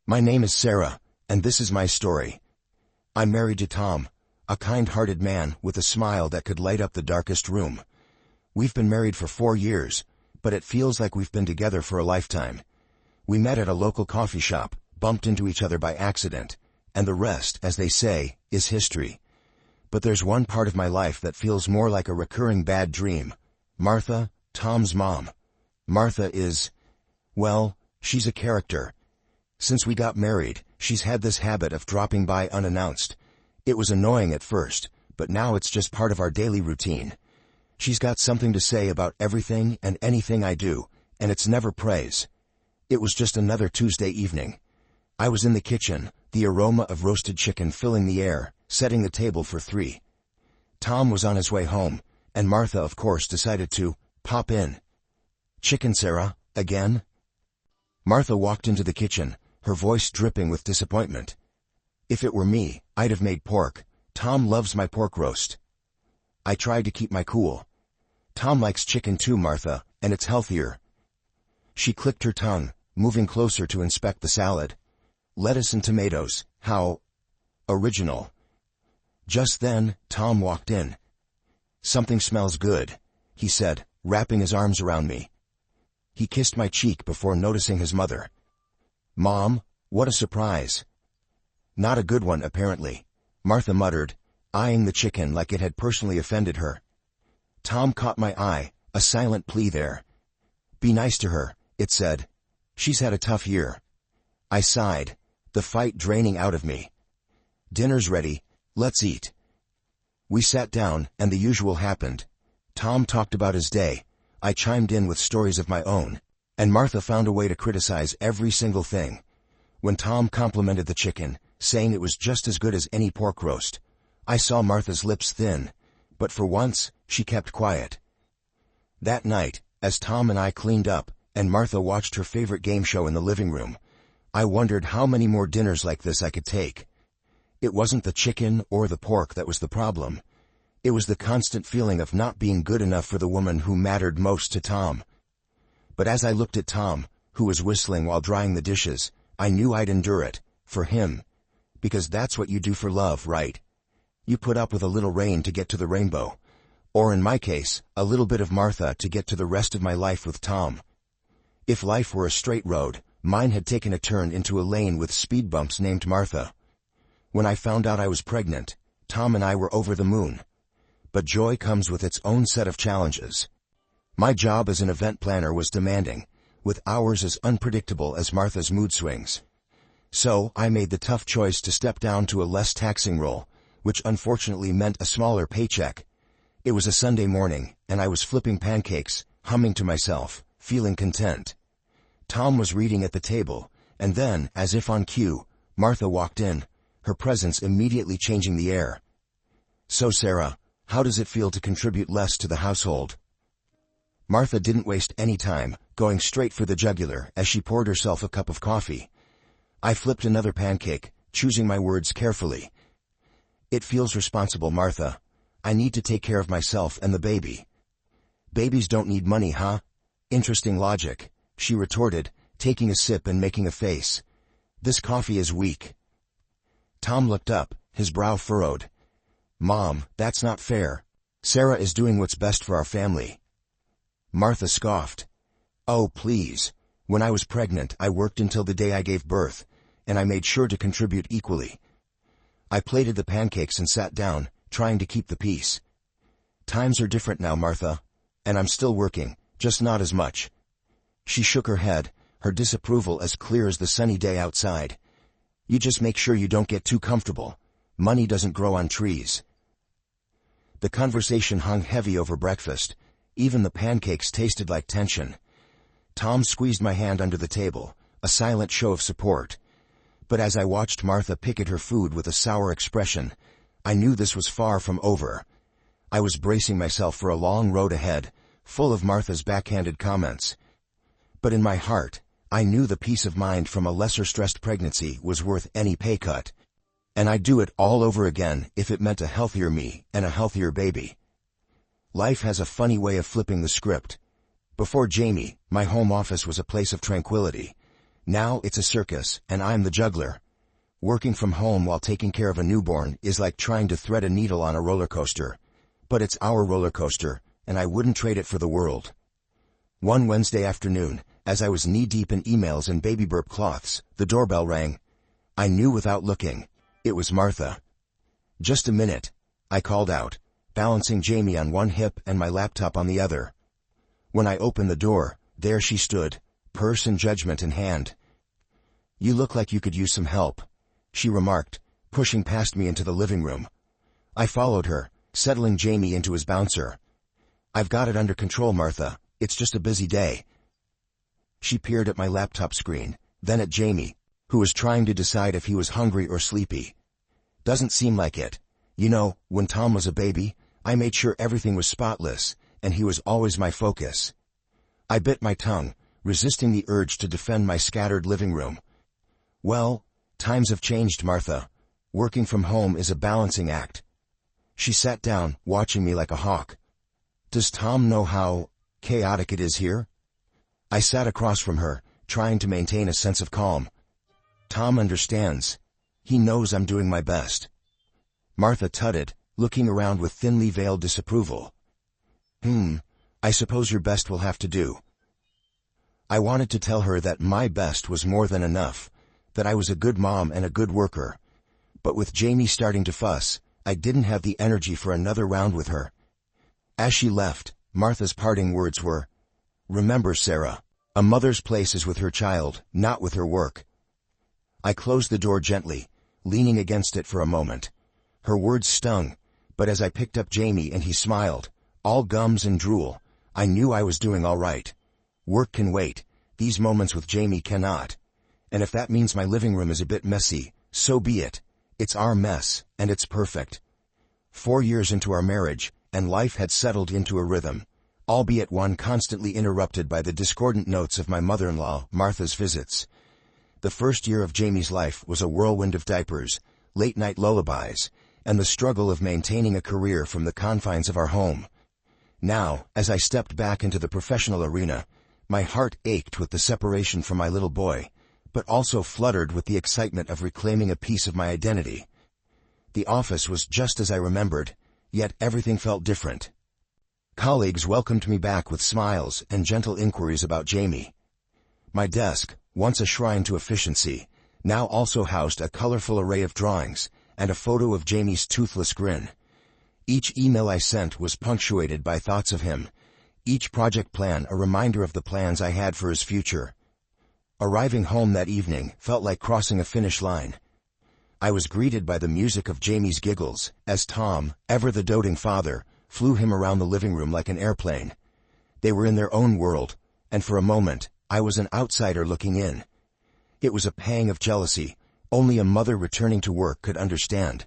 My name is Sarah, and this is my story. I'm married to Tom, a kind-hearted man with a smile that could light up the darkest room. We've been married for 4 years, but it feels like we've been together for a lifetime. We met at a local coffee shop, bumped into each other by accident, and the rest, as they say, is history. But there's one part of my life that feels more like a recurring bad dream. Martha, Tom's mom. Martha is, well, she's a character. Since we got married, she's had this habit of dropping by unannounced. It was annoying at first, but now it's just part of our daily routine. She's got something to say about everything and anything I do, and it's never praise. It was just another Tuesday evening. I was in the kitchen, the aroma of roasted chicken filling the air, setting the table for 3. Tom was on his way home, and Martha, of course, decided to pop in. "Chicken, Sarah, again?" Martha walked into the kitchen, her voice dripping with disappointment. "If it were me, I'd have made pork. Tom loves my pork roast." I tried to keep my cool. "Tom likes chicken too, Martha, and it's healthier." She clicked her tongue, moving closer to inspect the salad. "Lettuce and tomatoes, how original." Just then, Tom walked in. "Something smells good," he said, wrapping his arms around me. He kissed my cheek before noticing his mother. "Mom, what a surprise." "Not a good one, apparently," Martha muttered, eyeing the chicken like it had personally offended her. Tom caught my eye, a silent plea there. "Be nice to her," it said. "She's had a tough year." I sighed, the fight draining out of me. "Dinner's ready, let's eat." We sat down, and the usual happened. Tom talked about his day, I chimed in with stories of my own, and Martha found a way to criticize every single thing. When Tom complimented the chicken, saying it was just as good as any pork roast, I saw Martha's lips thin, but for once, she kept quiet. That night, as Tom and I cleaned up, and Martha watched her favorite game show in the living room, I wondered how many more dinners like this I could take. It wasn't the chicken or the pork that was the problem. It was the constant feeling of not being good enough for the woman who mattered most to Tom. But as I looked at Tom, who was whistling while drying the dishes, I knew I'd endure it, for him. Because that's what you do for love, right? You put up with a little rain to get to the rainbow. Or in my case, a little bit of Martha to get to the rest of my life with Tom. If life were a straight road, mine had taken a turn into a lane with speed bumps named Martha. When I found out I was pregnant, Tom and I were over the moon. But joy comes with its own set of challenges. My job as an event planner was demanding, with hours as unpredictable as Martha's mood swings. So I made the tough choice to step down to a less taxing role, which unfortunately meant a smaller paycheck. It was a Sunday morning, and I was flipping pancakes, humming to myself, feeling content. Tom was reading at the table, and then, as if on cue, Martha walked in, her presence immediately changing the air. "So Sarah, how does it feel to contribute less to the household?" Martha didn't waste any time, going straight for the jugular as she poured herself a cup of coffee. I flipped another pancake, choosing my words carefully. "It feels responsible, Martha. I need to take care of myself and the baby." "Babies don't need money, huh?" "Interesting logic," she retorted, taking a sip and making a face. "This coffee is weak." Tom looked up, his brow furrowed. "Mom, that's not fair. Sarah is doing what's best for our family." Martha scoffed. "Oh, please. When I was pregnant, I worked until the day I gave birth, and I made sure to contribute equally." I plated the pancakes and sat down, trying to keep the peace. "Times are different now, Martha, and I'm still working, just not as much." She shook her head, her disapproval as clear as the sunny day outside. "You just make sure you don't get too comfortable. Money doesn't grow on trees." The conversation hung heavy over breakfast. Even the pancakes tasted like tension. Tom squeezed my hand under the table, a silent show of support. But as I watched Martha pick at her food with a sour expression, I knew this was far from over. I was bracing myself for a long road ahead, full of Martha's backhanded comments. But in my heart, I knew the peace of mind from a lesser-stressed pregnancy was worth any pay cut. And I'd do it all over again if it meant a healthier me and a healthier baby. Life has a funny way of flipping the script. Before Jamie, my home office was a place of tranquility. Now it's a circus, and I'm the juggler. Working from home while taking care of a newborn is like trying to thread a needle on a roller coaster. But it's our roller coaster, and I wouldn't trade it for the world. One Wednesday afternoon, as I was knee-deep in emails and baby burp cloths, the doorbell rang. I knew without looking. It was Martha. "Just a minute," I called out, balancing Jamie on one hip and my laptop on the other. When I opened the door, there she stood, purse and judgment in hand. "You look like you could use some help," she remarked, pushing past me into the living room. I followed her, settling Jamie into his bouncer. "I've got it under control, Martha. It's just a busy day." She peered at my laptop screen, then at Jamie, who was trying to decide if he was hungry or sleepy. "Doesn't seem like it. You know, when Tom was a baby, I made sure everything was spotless, and he was always my focus." I bit my tongue, resisting the urge to defend my scattered living room. "Well, times have changed, Martha. Working from home is a balancing act." She sat down, watching me like a hawk. "Does Tom know how chaotic it is here?" I sat across from her, trying to maintain a sense of calm. "Tom understands. He knows I'm doing my best." Martha tutted, looking around with thinly veiled disapproval. I suppose your best will have to do." I wanted to tell her that my best was more than enough, that I was a good mom and a good worker. But with Jamie starting to fuss, I didn't have the energy for another round with her. As she left, Martha's parting words were, "Remember, Sarah, a mother's place is with her child, not with her work." I closed the door gently, leaning against it for a moment. Her words stung, but as I picked up Jamie and he smiled, all gums and drool, I knew I was doing all right. Work can wait. These moments with Jamie cannot. And if that means my living room is a bit messy, so be it. It's our mess, and it's perfect. 4 years into our marriage, and life had settled into a rhythm, albeit one constantly interrupted by the discordant notes of my mother-in-law, Martha's visits. The first year of Jamie's life was a whirlwind of diapers, late-night lullabies, and the struggle of maintaining a career from the confines of our home. Now, as I stepped back into the professional arena, my heart ached with the separation from my little boy, but also fluttered with the excitement of reclaiming a piece of my identity. The office was just as I remembered, yet everything felt different. Colleagues welcomed me back with smiles and gentle inquiries about Jamie. My desk, once a shrine to efficiency, now also housed a colorful array of drawings and a photo of Jamie's toothless grin. Each email I sent was punctuated by thoughts of him, each project plan a reminder of the plans I had for his future. Arriving home that evening felt like crossing a finish line. I was greeted by the music of Jamie's giggles, as Tom, ever the doting father, flew him around the living room like an airplane. They were in their own world, and for a moment, I was an outsider looking in. It was a pang of jealousy, only a mother returning to work could understand.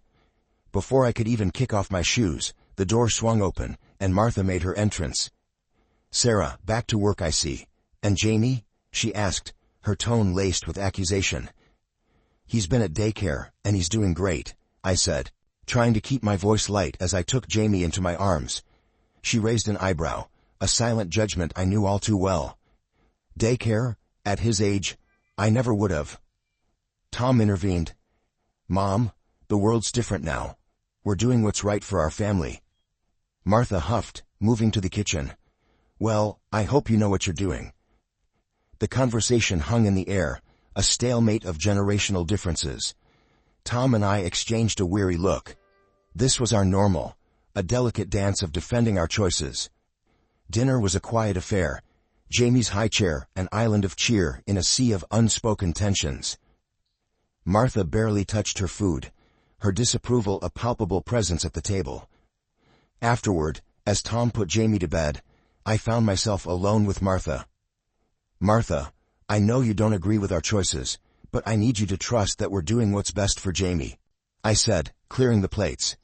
Before I could even kick off my shoes, the door swung open, and Martha made her entrance. "Sarah, back to work I see. And Jamie?" she asked, her tone laced with accusation. "He's been at daycare, and he's doing great," I said, trying to keep my voice light as I took Jamie into my arms. She raised an eyebrow, a silent judgment I knew all too well. "Daycare? At his age? I never would have." Tom intervened. "Mom, the world's different now. We're doing what's right for our family." Martha huffed, moving to the kitchen. "Well, I hope you know what you're doing." The conversation hung in the air, a stalemate of generational differences. Tom and I exchanged a weary look. This was our normal, a delicate dance of defending our choices. Dinner was a quiet affair, Jamie's high chair an island of cheer in a sea of unspoken tensions. Martha barely touched her food, her disapproval a palpable presence at the table. Afterward, as Tom put Jamie to bed, I found myself alone with Martha. "Martha, I know you don't agree with our choices, but I need you to trust that we're doing what's best for Jamie," I said, clearing the plates.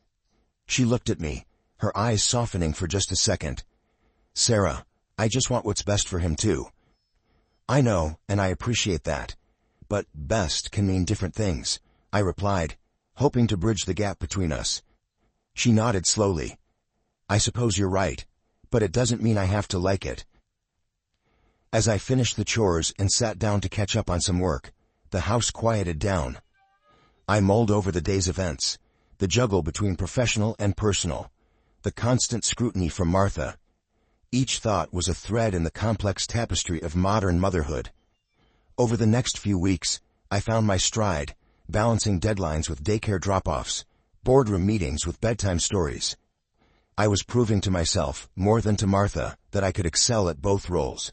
She looked at me, her eyes softening for just a second. "Sarah, I just want what's best for him too." "I know, and I appreciate that. But best can mean different things," I replied, hoping to bridge the gap between us. She nodded slowly. "I suppose you're right, but it doesn't mean I have to like it." As I finished the chores and sat down to catch up on some work, the house quieted down. I mulled over the day's events, the juggle between professional and personal, the constant scrutiny from Martha. Each thought was a thread in the complex tapestry of modern motherhood. Over the next few weeks, I found my stride, balancing deadlines with daycare drop-offs, boardroom meetings with bedtime stories. I was proving to myself, more than to Martha, that I could excel at both roles.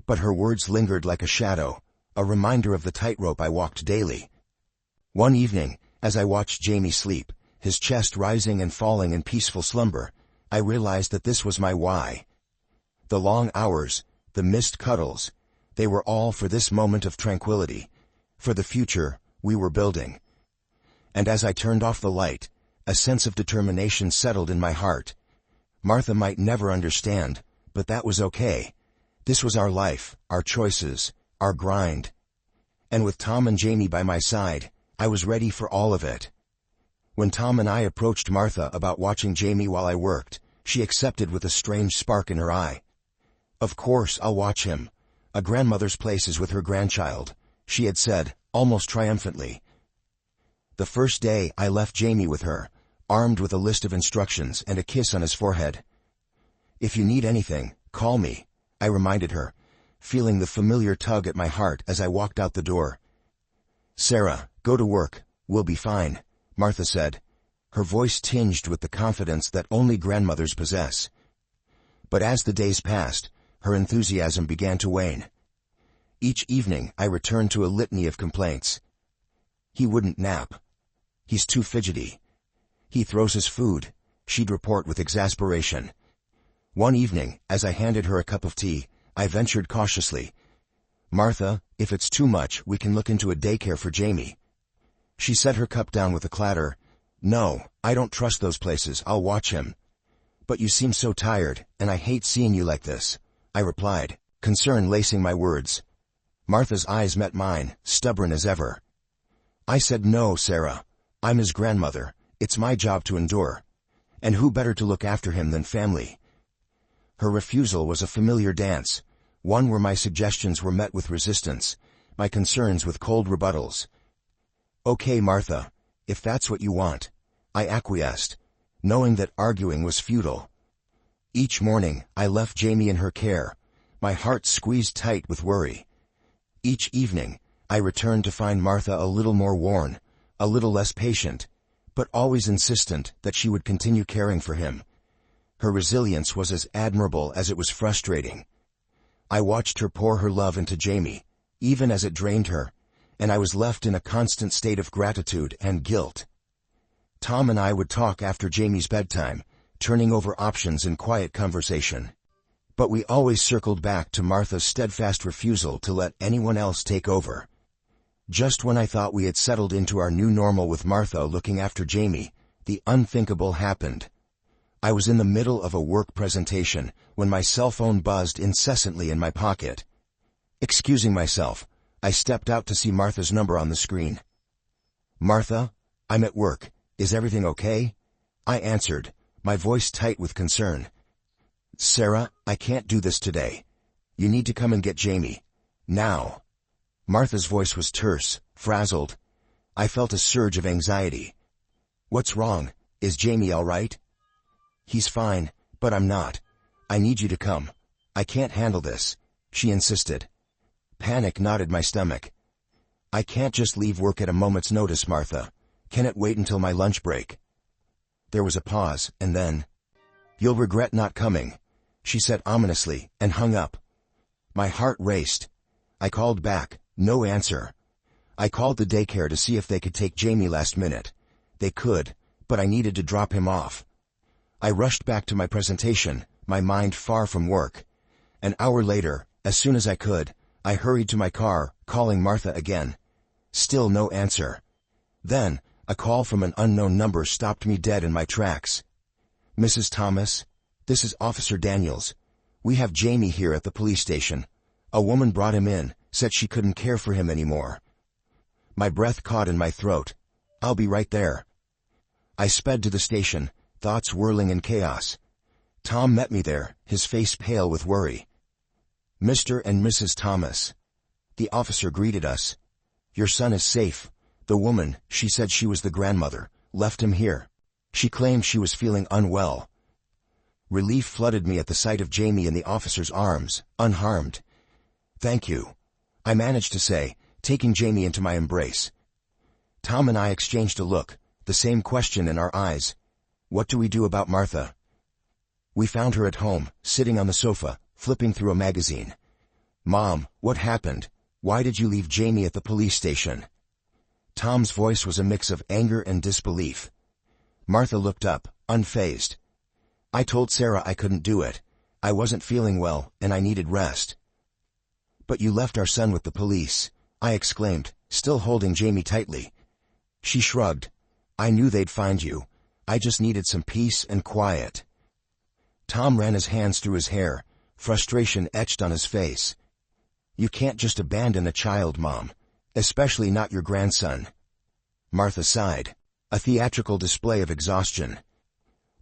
But her words lingered like a shadow, a reminder of the tightrope I walked daily. One evening, as I watched Jamie sleep, his chest rising and falling in peaceful slumber, I realized that this was my why. The long hours, the missed cuddles, they were all for this moment of tranquility, for the future we were building. And as I turned off the light, a sense of determination settled in my heart. Martha might never understand, but that was okay. This was our life, our choices, our grind. And with Tom and Jamie by my side, I was ready for all of it. When Tom and I approached Martha about watching Jamie while I worked, she accepted with a strange spark in her eye. "Of course I'll watch him. A grandmother's place is with her grandchild," she had said, almost triumphantly. The first day I left Jamie with her, armed with a list of instructions and a kiss on his forehead. "If you need anything, call me," I reminded her, feeling the familiar tug at my heart as I walked out the door. "Sarah, go to work. We'll be fine," Martha said, her voice tinged with the confidence that only grandmothers possess. But as the days passed, her enthusiasm began to wane. Each evening I returned to a litany of complaints. "He wouldn't nap. He's too fidgety. He throws his food," she'd report with exasperation. One evening, as I handed her a cup of tea, I ventured cautiously, "Martha, if it's too much, we can look into a daycare for Jamie." She set her cup down with a clatter. "No, I don't trust those places. I'll watch him." "But you seem so tired, and I hate seeing you like this," I replied, concern lacing my words. Martha's eyes met mine, stubborn as ever. "I said no, Sarah. I'm his grandmother. It's my job to endure. And who better to look after him than family?" Her refusal was a familiar dance, one where my suggestions were met with resistance, my concerns with cold rebuttals. "Okay, Martha, if that's what you want," I acquiesced, knowing that arguing was futile. Each morning, I left Jamie in her care, my heart squeezed tight with worry. Each evening, I returned to find Martha a little more worn, a little less patient, but always insistent that she would continue caring for him. Her resilience was as admirable as it was frustrating. I watched her pour her love into Jamie, even as it drained her, and I was left in a constant state of gratitude and guilt. Tom and I would talk after Jamie's bedtime, turning over options in quiet conversation. But we always circled back to Martha's steadfast refusal to let anyone else take over. Just when I thought we had settled into our new normal with Martha looking after Jamie, the unthinkable happened. I was in the middle of a work presentation when my cell phone buzzed incessantly in my pocket. Excusing myself, I stepped out to see Martha's number on the screen. "Martha, I'm at work. Is everything okay?" I answered, my voice tight with concern. "Sarah, I can't do this today. You need to come and get Jamie. Now." Martha's voice was terse, frazzled. I felt a surge of anxiety. "What's wrong? Is Jamie all right?" "He's fine, but I'm not. I need you to come. I can't handle this," she insisted. Panic knotted my stomach. "I can't just leave work at a moment's notice, Martha. Can it wait until my lunch break?" There was a pause, and then, "You'll regret not coming," she said ominously, and hung up. My heart raced. I called back, no answer. I called the daycare to see if they could take Jamie last minute. They could, but I needed to drop him off. I rushed back to my presentation, my mind far from work. An hour later, as soon as I could, I hurried to my car, calling Martha again. Still no answer. Then, a call from an unknown number stopped me dead in my tracks. "Mrs. Thomas, this is Officer Daniels. We have Jamie here at the police station. A woman brought him in, said she couldn't care for him anymore." My breath caught in my throat. "I'll be right there." I sped to the station, thoughts whirling in chaos. Tom met me there, his face pale with worry. "Mr. and Mrs. Thomas." The officer greeted us. "Your son is safe. The woman, she said she was the grandmother, left him here. She claimed she was feeling unwell." Relief flooded me at the sight of Jamie in the officer's arms, unharmed. "Thank you," I managed to say, taking Jamie into my embrace. Tom and I exchanged a look, the same question in our eyes. What do we do about Martha? We found her at home, sitting on the sofa, flipping through a magazine. "Mom, what happened? Why did you leave Jamie at the police station?" Tom's voice was a mix of anger and disbelief. Martha looked up, unfazed. "I told Sarah I couldn't do it. I wasn't feeling well, and I needed rest." "But you left our son with the police," I exclaimed, still holding Jamie tightly. She shrugged. "I knew they'd find you. I just needed some peace and quiet." Tom ran his hands through his hair, frustration etched on his face. "You can't just abandon a child, Mom. Especially not your grandson." Martha sighed, a theatrical display of exhaustion.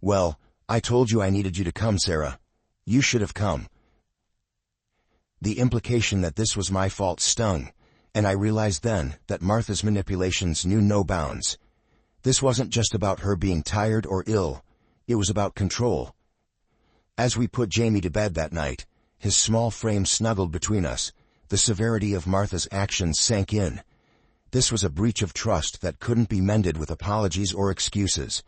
"Well, I told you I needed you to come, Sarah. You should have come." The implication that this was my fault stung, and I realized then that Martha's manipulations knew no bounds. This wasn't just about her being tired or ill, it was about control. As we put Jamie to bed that night, his small frame snuggled between us, the severity of Martha's actions sank in. This was a breach of trust that couldn't be mended with apologies or excuses.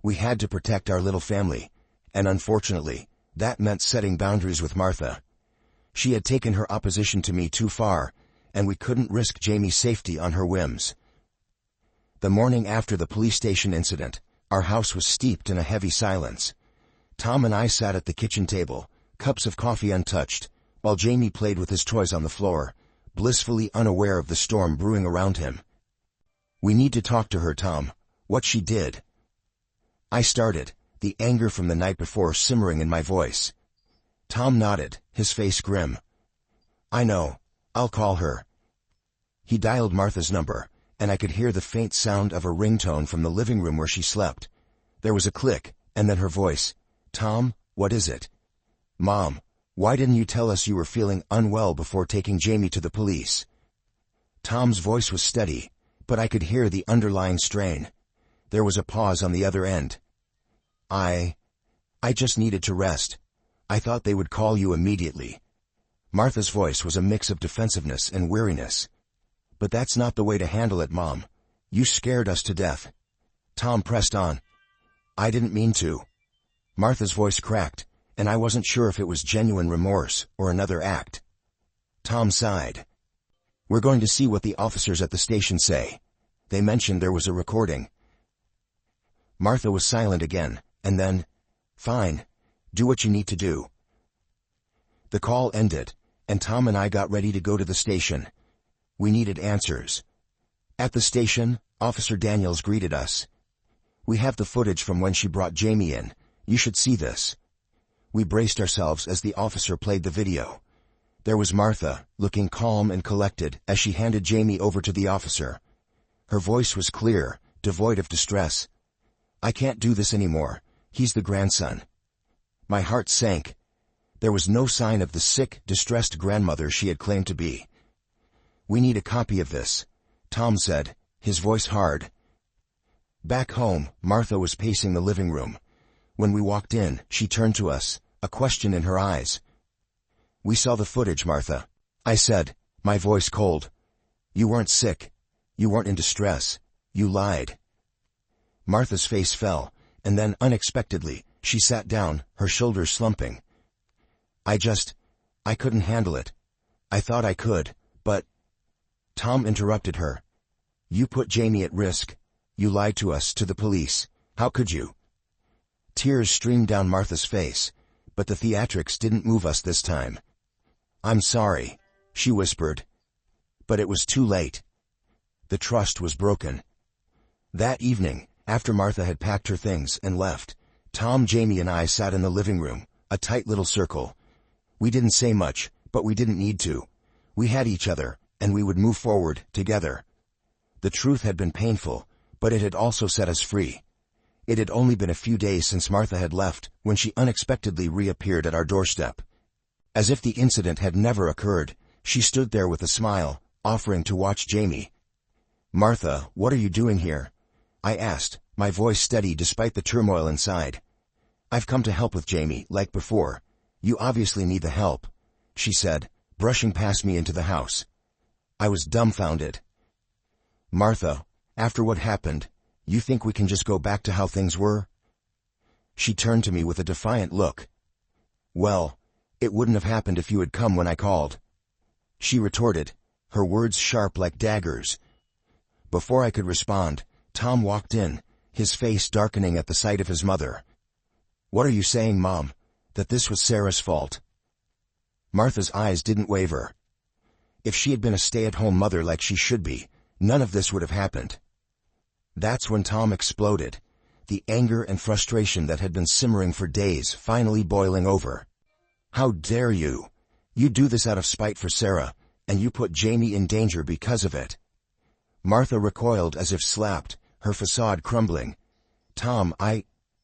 We had to protect our little family, and unfortunately, that meant setting boundaries with Martha. She had taken her opposition to me too far, and we couldn't risk Jamie's safety on her whims. The morning after the police station incident, our house was steeped in a heavy silence. Tom and I sat at the kitchen table, cups of coffee untouched, while Jamie played with his toys on the floor, blissfully unaware of the storm brewing around him. "We need to talk to her, Tom. What she did." I started, the anger from the night before simmering in my voice. Tom nodded, his face grim. "I know. I'll call her." He dialed Martha's number, and I could hear the faint sound of a ringtone from the living room where she slept. There was a click, and then her voice. "Tom, what is it?" "Mom, why didn't you tell us you were feeling unwell before taking Jamie to the police?" Tom's voice was steady, but I could hear the underlying strain. There was a pause on the other end. I just needed to rest. I thought they would call you immediately." Martha's voice was a mix of defensiveness and weariness. "But that's not the way to handle it, Mom. You scared us to death." Tom pressed on. "I didn't mean to." Martha's voice cracked, and I wasn't sure if it was genuine remorse or another act. Tom sighed. "We're going to see what the officers at the station say. They mentioned there was a recording." Martha was silent again, and then, "Fine. Do what you need to do." The call ended, and Tom and I got ready to go to the station. We needed answers. At the station, Officer Daniels greeted us. "We have the footage from when she brought Jamie in. You should see this." We braced ourselves as the officer played the video. There was Martha, looking calm and collected as she handed Jamie over to the officer. Her voice was clear, devoid of distress. "I can't do this anymore. He's the grandson." My heart sank. There was no sign of the sick, distressed grandmother she had claimed to be. "We need a copy of this," Tom said, his voice hard. Back home, Martha was pacing the living room. When we walked in, she turned to us, a question in her eyes. "We saw the footage, Martha," I said, my voice cold. "You weren't sick. You weren't in distress. You lied." Martha's face fell, and then, unexpectedly, she sat down, her shoulders slumping. I couldn't handle it. I thought I could, but—" Tom interrupted her. "You put Jamie at risk. You lied to us, to the police. How could you?" Tears streamed down Martha's face, but the theatrics didn't move us this time. "I'm sorry," she whispered. But it was too late. The trust was broken. That evening, after Martha had packed her things and left, Tom, Jamie, and I sat in the living room, a tight little circle. We didn't say much, but we didn't need to. We had each other, and we would move forward, together. The truth had been painful, but it had also set us free. It had only been a few days since Martha had left, when she unexpectedly reappeared at our doorstep. As if the incident had never occurred, she stood there with a smile, offering to watch Jamie. "Martha, what are you doing here?" I asked, my voice steady despite the turmoil inside. "I've come to help with Jamie, like before. You obviously need the help," she said, brushing past me into the house. I was dumbfounded. "Martha, after what happened, you think we can just go back to how things were?" She turned to me with a defiant look. "Well, it wouldn't have happened if you had come when I called," she retorted, her words sharp like daggers. Before I could respond, Tom walked in, his face darkening at the sight of his mother. "What are you saying, Mom? That this was Sarah's fault?" Martha's eyes didn't waver. If she had been a stay-at-home mother like she should be, none of this would have happened. That's when Tom exploded, the anger and frustration that had been simmering for days finally boiling over. "How dare you? You do this out of spite for Sarah, and you put Jamie in danger because of it." Martha recoiled as if slapped, her facade crumbling. "Tom,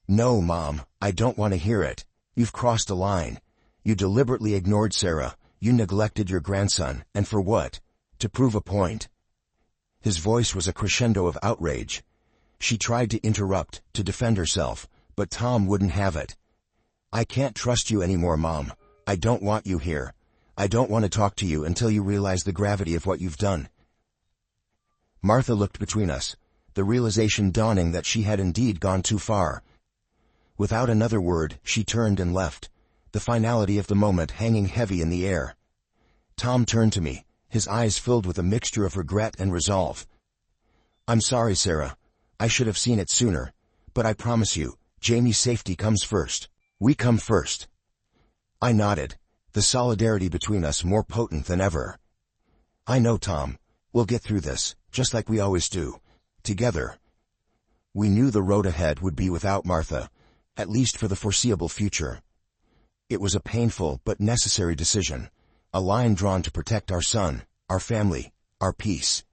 No, Mom, I don't want to hear it. You've crossed a line. You deliberately ignored Sarah, you neglected your grandson, and for what? To prove a point." His voice was a crescendo of outrage. She tried to interrupt, to defend herself, but Tom wouldn't have it. "I can't trust you anymore, Mom. I don't want you here. I don't want to talk to you until you realize the gravity of what you've done." Martha looked between us, the realization dawning that she had indeed gone too far. Without another word, she turned and left, the finality of the moment hanging heavy in the air. Tom turned to me, his eyes filled with a mixture of regret and resolve. "I'm sorry, Sarah. I should have seen it sooner, but I promise you, Jamie's safety comes first. We come first." I nodded, the solidarity between us more potent than ever. "I know, Tom. We'll get through this, just like we always do. Together." We knew the road ahead would be without Martha, at least for the foreseeable future. It was a painful but necessary decision, a line drawn to protect our son, our family, our peace.